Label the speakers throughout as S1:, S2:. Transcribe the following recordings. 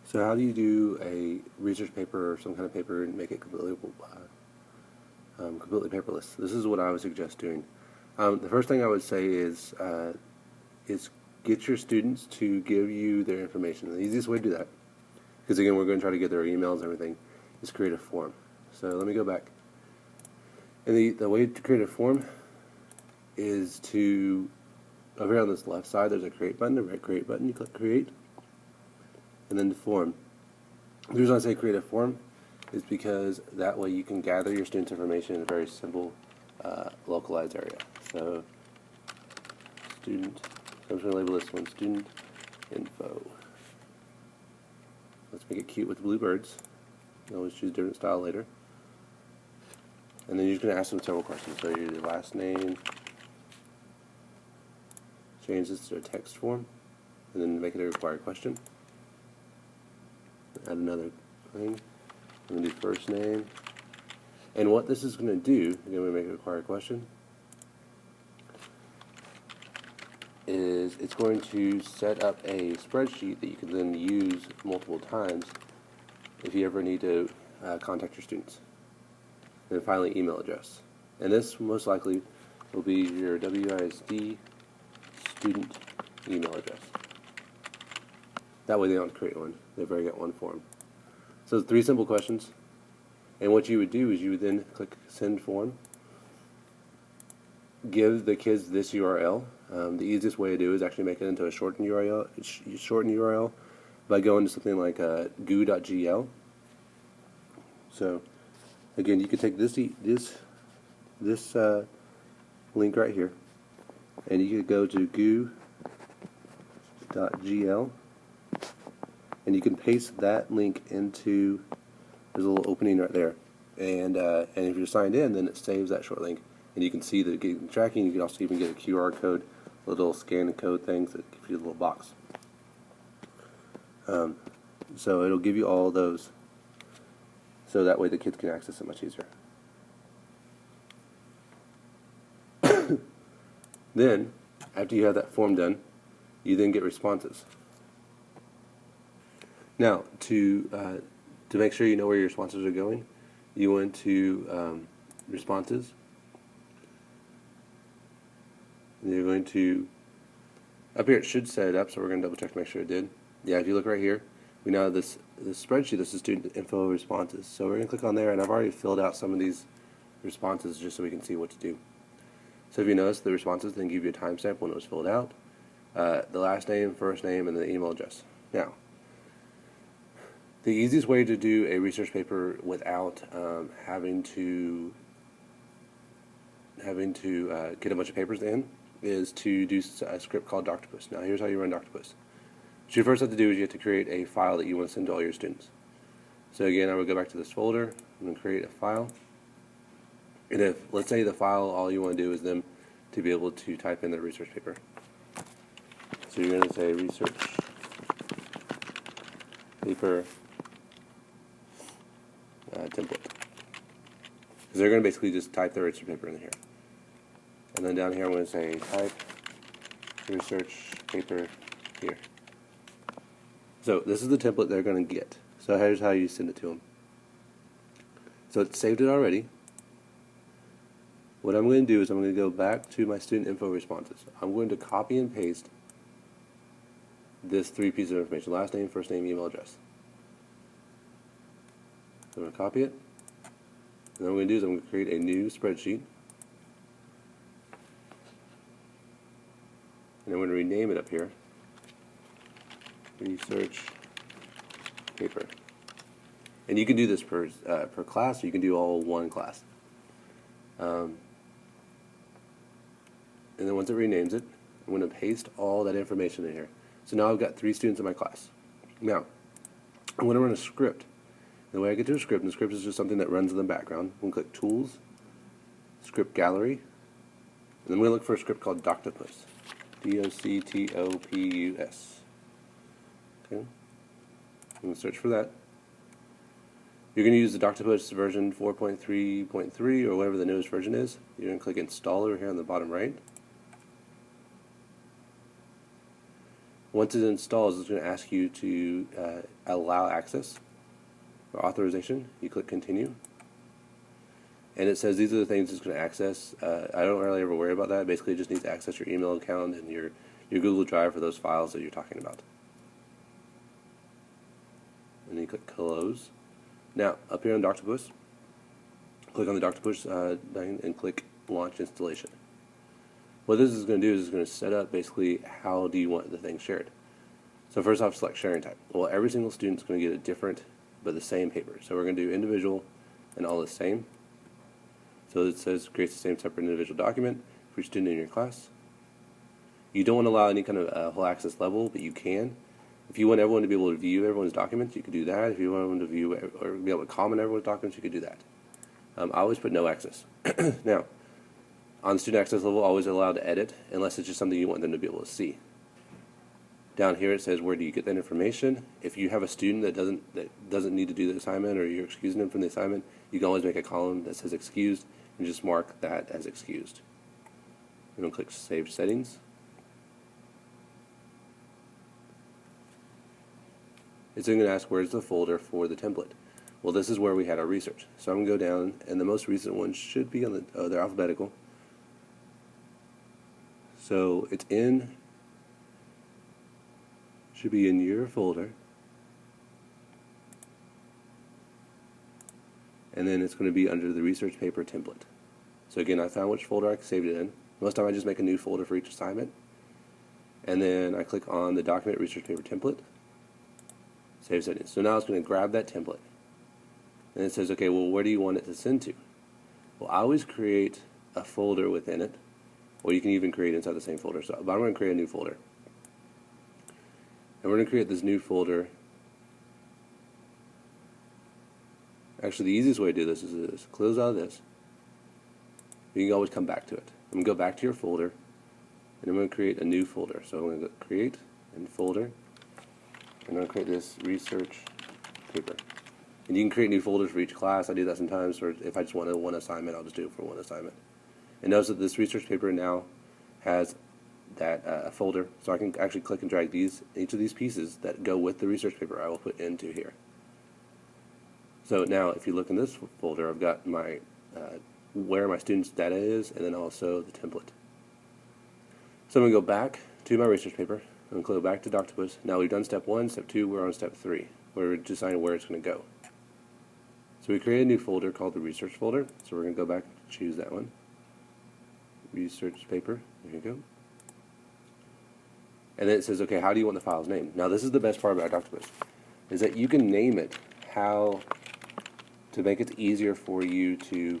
S1: So how do you do a research paper or some kind of paper and make it completely paperless? This is what I would suggest doing. The first thing I would say is get your students to give you their information. The easiest way to do that, because again we're going to try to get their emails and everything, is create a form. So let me go back. And the way to create a form is to, over here on this left side, there's a create button, a red create button. You click create, and then the form. The reason I say create a form is because that way you can gather your students' information in a very simple, localized area. So, student, so I'm just going to label this one student info. Let's make it cute with blue birds. You can always choose a different style later. And then you're just going to ask them several questions. So your last name, change this to a text form, and then make it a required question. Add another thing. I'm going to do first name. And what this is going to do, again, we make a required question, is it's going to set up a spreadsheet that you can then use multiple times if you ever need to contact your students. And then finally, email address. And this most likely will be your WISD student email address. That way they don't create one. They've already got one form. So 3 simple questions. And what you would do is you would then click send form. Give the kids this URL. The easiest way to do is actually make it into a shortened URL by going to something like goo.gl. So again, you could take this link right here, and you could go to goo.gl, and you can paste that link into, there's a little opening right there, and if you're signed in, then it saves that short link, and you can see the tracking. You can also even get a QR code, a little scan and code things that give you a little box. So it'll give you all those, so that way the kids can access it much easier. Then, after you have that form done, you then get responses. Now, to make sure you know where your responses are going, you went to responses. And you're going to, up here it should set it up, so we're going to double check to make sure it did. Yeah, if you look right here, we now have this spreadsheet. This is student info responses. So we're going to click on there, and I've already filled out some of these responses just so we can see what to do. So if you notice, the responses then give you a timestamp when it was filled out, the last name, first name, and the email address. Now, the easiest way to do a research paper without having to get a bunch of papers in is to do a script called Doctopus. Now, here's how you run Doctopus. What you first have to do is you have to create a file that you want to send to all your students. So again, I would go back to this folder and create a file. And if, let's say the file, all you want to do is them to be able to type in their research paper. So you're going to say research paper template. Because they're going to basically just type their research paper in here. And then down here I'm going to say type research paper here. So this is the template they're going to get. So here's how you send it to them. So it's saved it already. What I'm going to do is I'm going to go back to my student info responses. I'm going to copy and paste this 3 pieces of information: last name, first name, email address. So I'm going to copy it. And what I'm going to do is I'm going to create a new spreadsheet. And I'm going to rename it up here. Research paper. And you can do this per class, or you can do all one class. And then once it renames it, I'm going to paste all that information in here. So now I've got 3 students in my class. Now, I'm going to run a script. And the way I get to a script, and the script is just something that runs in the background. I'm going to click Tools, Script Gallery, and then I'm going to look for a script called Doctopus. D-O-C-T-O-P-U-S. Okay. I'm going to search for that. You're going to use the Doctopus version 4.3.3 or whatever the newest version is. You're going to click Install over here on the bottom right. Once it installs, it's going to ask you to allow access or authorization. You click continue. And it says these are the things it's going to access. I don't really ever worry about that. Basically, it just needs to access your email account and your Google Drive for those files that you're talking about. And then you click close. Now, up here on Doctopus, click on the Doctopus thing and click launch installation. What this is going to do is it's going to set up basically how do you want the thing shared. So first off, select sharing type. Well, every single student is going to get a different but the same paper. So we're going to do individual and all the same. So it says creates the same separate individual document for each student in your class. You don't want to allow any kind of whole access level, but you can. If you want everyone to be able to view everyone's documents, you could do that. If you want everyone to view or be able to comment everyone's documents, you could do that. I always put no access. Now, on student access level, always allowed to edit unless it's just something you want them to be able to see. Down here it says where do you get that information. If you have a student that doesn't need to do the assignment or you're excusing them from the assignment, you can always make a column that says excused and just mark that as excused. And then click Save Settings. It's then going to ask where's the folder for the template. Well, this is where we had our research. So I'm going to go down, and the most recent ones should be on the, they're alphabetical. So it's should be in your folder. And then it's going to be under the research paper template. So again, I found which folder I saved it in. Most of the time I just make a new folder for each assignment. And then I click on the document research paper template. Save settings. So now it's going to grab that template. And it says, okay, well, where do you want it to send to? Well, I always create a folder within it, or you can even create inside the same folder. But I'm going to create a new folder. And we're going to create this new folder. Actually, the easiest way to do this is close out of this. You can always come back to it. I'm going to go back to your folder, and I'm going to create a new folder. So I'm going to go create and folder. I'm going to create this research paper. And you can create new folders for each class. I do that sometimes, or if I just want one assignment, I'll just do it for one assignment. And notice that this research paper now has that folder, so I can actually click and drag each of these pieces that go with the research paper I will put into here. So now, if you look in this folder, I've got my where my students' data is, and then also the template. So I'm going to go back to my research paper. I'm going to go back to Doctopus. Now we've done step 1, step 2, we're on step 3, where we're deciding where it's going to go. So we created a new folder called the research folder. So we're going to go back and choose that one. Research paper, there you go. And then it says, okay, how do you want the file's name? Now this is the best part about Doctopus, is that you can name it how to make it easier for you to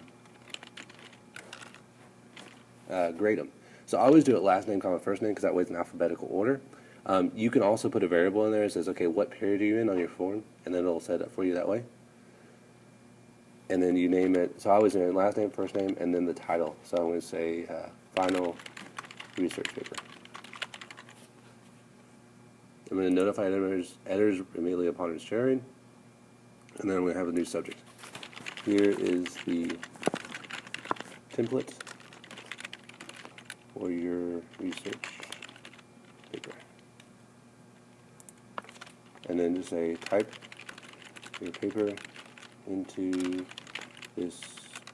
S1: grade them. So I always do it last name, comma, first name, because that way it's in alphabetical order. You can also put a variable in there that says, okay, what period are you in on your form? And then it'll set it up for you that way. And then you name it. So I always name last name, first name, and then the title. So I'm going to say final research paper. I'm going to notify editors immediately upon its sharing. And then I'm going to have a new subject. Here is the template for your research paper. And then just say type your paper into this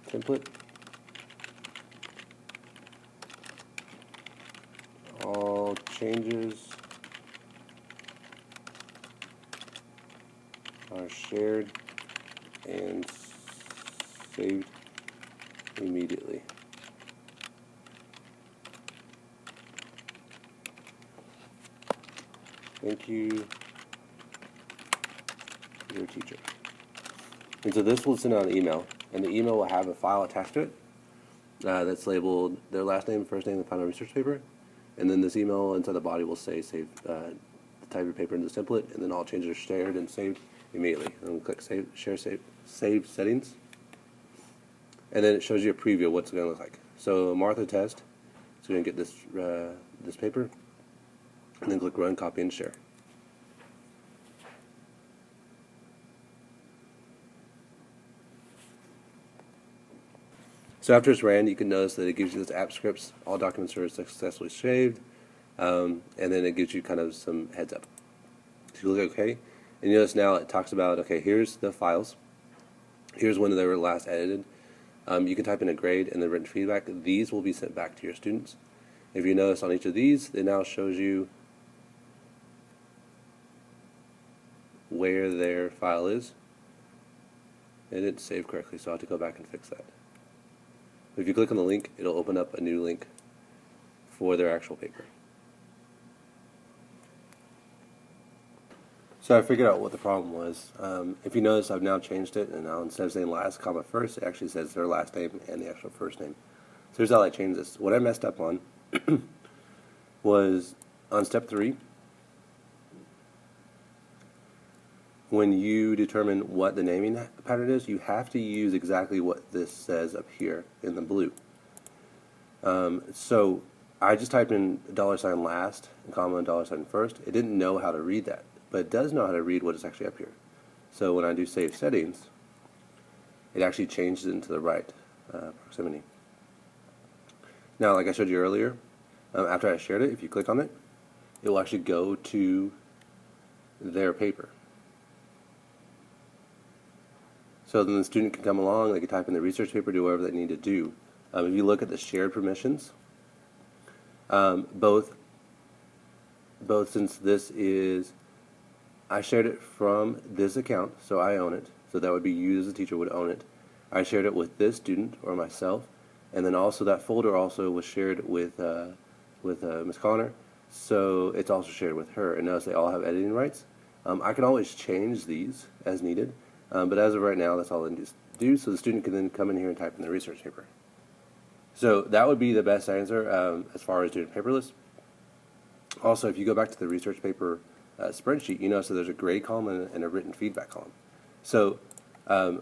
S1: template. All changes are shared and saved immediately. Thank you, your teacher. And so this will send out an email, and the email will have a file attached to it that's labeled their last name, first name, and final research paper. And then this email inside the body will say save the type your paper in this template, and then all changes are shared and saved immediately. I'm going to click save, share, save settings, and then it shows you a preview of what's going to look like. So Martha test is going to get this this paper, and then click run, copy, and share. So after it's ran, you can notice that it gives you this app scripts. All documents are successfully saved. and then it gives you kind of some heads up. So you click OK, and you notice now it talks about, okay, here's the files, here's when they were last edited. You can type in a grade and the written feedback. These will be sent back to your students. If you notice on each of these, it now shows you where their file is. It didn't save correctly, so I'll have to go back and fix that. If you click on the link, it'll open up a new link for their actual paper. So I figured out what the problem was. If you notice, I've now changed it, and now instead of saying last comma first, it actually says their last name and the actual first name. So here's how I changed this. What I messed up on was on step 3, when you determine what the naming pattern is, you have to use exactly what this says up here in the blue. So I just typed in $ last, comma, $ first. It didn't know how to read that, but it does know how to read what is actually up here. So when I do save settings, it actually changes it into the right proximity. Now, like I showed you earlier, after I shared it, if you click on it, it will actually go to their paper. So then the student can come along, they can type in the research paper, do whatever they need to do. If you look at the shared permissions, both since this is, I shared it from this account, so I own it, so that would be you as a teacher would own it. I shared it with this student or myself, and then also that folder also was shared with Ms. Connor, so it's also shared with her. And notice they all have editing rights. I can always change these as needed, but as of right now, that's all I need to do, so the student can then come in here and type in the research paper. So that would be the best answer as far as doing paperless. Also, if you go back to the research paper spreadsheet, you notice that there's a grade column and a written feedback column. So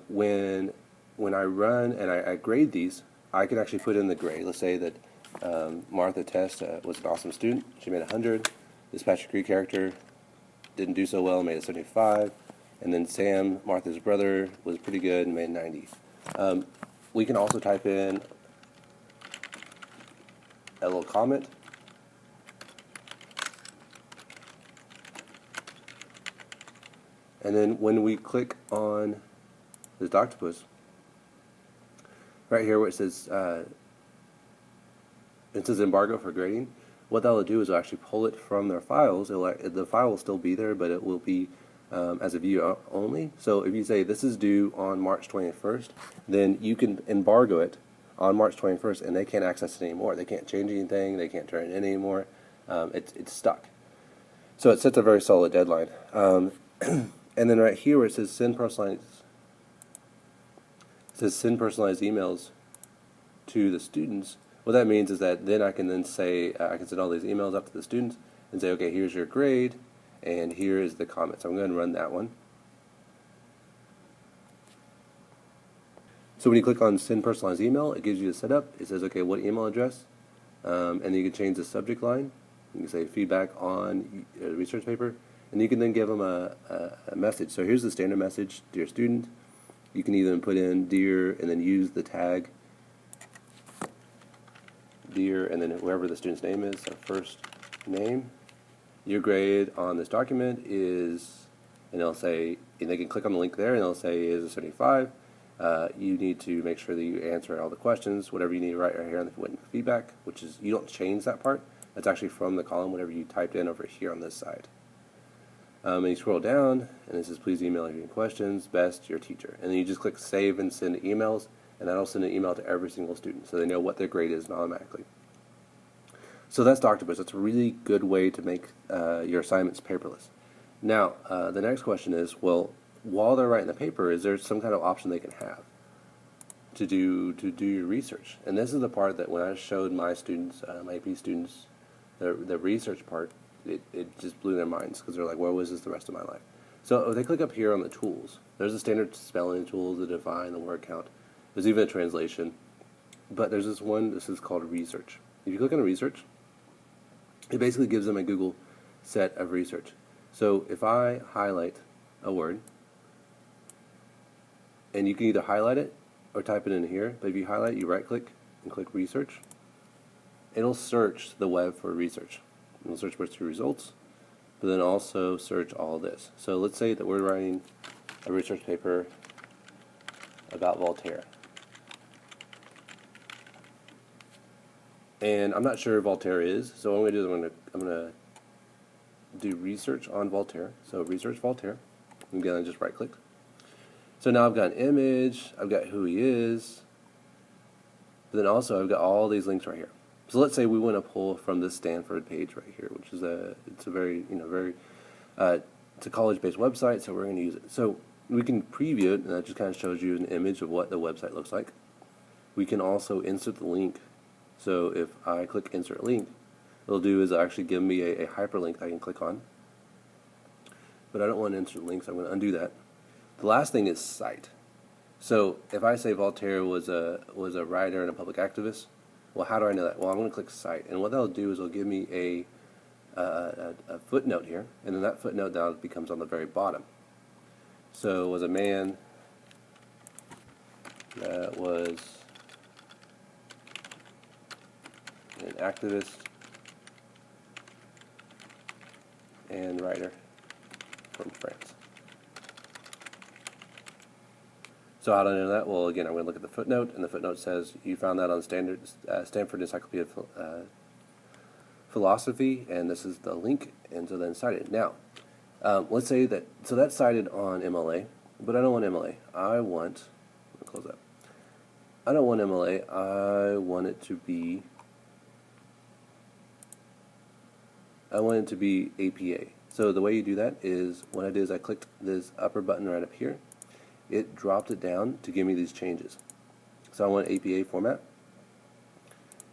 S1: when I run and I grade these, I can actually put in the grade. Let's say that Martha Test was an awesome student. She made 100. This Patrick Greek character didn't do so well, made a 75. And then Sam, Martha's brother, was pretty good and made 90. We can also type in a little comment. And then when we click on this octopus, right here where it says embargo for grading, what that will do is it'll actually pull it from their files. The file will still be there, but it will be as a view only. So if you say this is due on March 21st, then you can embargo it on March 21st, and they can't access it anymore. They can't change anything. They can't turn it in anymore. It's stuck. So it sets a very solid deadline. And then right here where it says send personalized emails to the students, what that means is that then I can then say, I can send all these emails up to the students and say, okay, here's your grade, and here is the comment. So I'm going to run that one. So when you click on send personalized email, it gives you a setup. It says, okay, what email address? And then you can change the subject line. You can say feedback on a research paper, and you can then give them a message. So here's the standard message: dear student. You can even put in dear and then use the tag dear and then whoever the student's name is, so first name. Your grade on this document is, and they'll say, and they can click on the link there and they'll say is a 75. You need to make sure that you answer all the questions, whatever you need to write right here on the written feedback, which is, you don't change that part. That's actually from the column, whatever you typed in over here on this side. And you scroll down, and it says, please email your questions, best, your teacher. And then you just click save and send emails, and that'll send an email to every single student, so they know what their grade is automatically. So that's Doctobus. That's a really good way to make your assignments paperless. Now, the next question is, well, while they're writing the paper, is there some kind of option they can have to do your research? And this is the part that when I showed my students, my AP students, the research part, it just blew their minds, because they're like, well, what is this the rest of my life? So if they click up here on the tools, there's a standard spelling tool, the define, the word count. There's even a translation. But there's this one, this is called research. If you click on research, it basically gives them a Google set of research. So if I highlight a word, and you can either highlight it or type it in here, but if you highlight it, you right click and click research, it'll search the web for research. We'll search first through results, but then also search all this. So let's say that we're writing a research paper about Voltaire. And I'm not sure who Voltaire is, so what I'm going to do is I'm going to do research on Voltaire. So research Voltaire. Again, I just right click. So now I've got an image, I've got who he is, but then also I've got all these links right here. So let's say we want to pull from this Stanford page right here, which is it's a very, it's a college-based website, so we're going to use it. So we can preview it, and that just kind of shows you an image of what the website looks like. We can also insert the link. So if I click insert link, it'll do is actually give me a hyperlink that I can click on. But I don't want to insert links, I'm going to undo that. The last thing is cite. So if I say Voltaire was a writer and a public activist, well, how do I know that? Well, I'm going to click cite, and what that'll do is it'll give me a footnote here, and then that footnote now becomes on the very bottom. So was a man that was an activist and writer from France. So how do I know that? Well, again, I'm going to look at the footnote, and the footnote says you found that on Stanford Encyclopedia of Philosophy, and this is the link, and so then cite it. Now, let's say that, so that's cited on MLA, but I don't want MLA. I want, let me close that. I don't want MLA. I want it to be APA. So the way you do that is, what I did is I clicked this upper button right up here. It dropped it down to give me these changes. So I want APA format,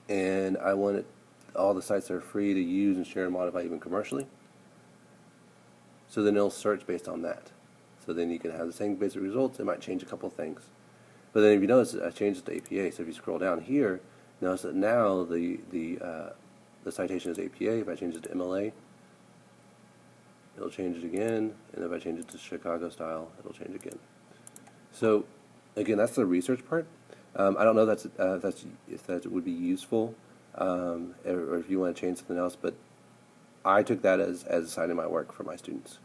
S1: and I want all the sites that are free to use and share and modify even commercially. So then it'll search based on that. So then you can have the same basic results. It might change a couple of things. But then if you notice, I changed it to APA. So if you scroll down here, notice that now the citation is APA. If I change it to MLA, it'll change it again. And if I change it to Chicago style, it'll change again. So again, that's the research part. I don't know if that would be useful, or if you want to change something else, but I took that as assigning my work for my students.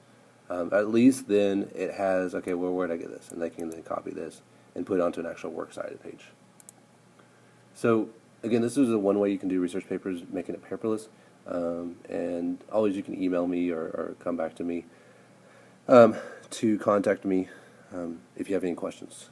S1: At least then it has, okay, well, where did I get this? And they can then copy this and put it onto an actual works cited page. So again, this is one way you can do research papers, making it paperless. And always you can email me or come back to me to contact me if you have any questions.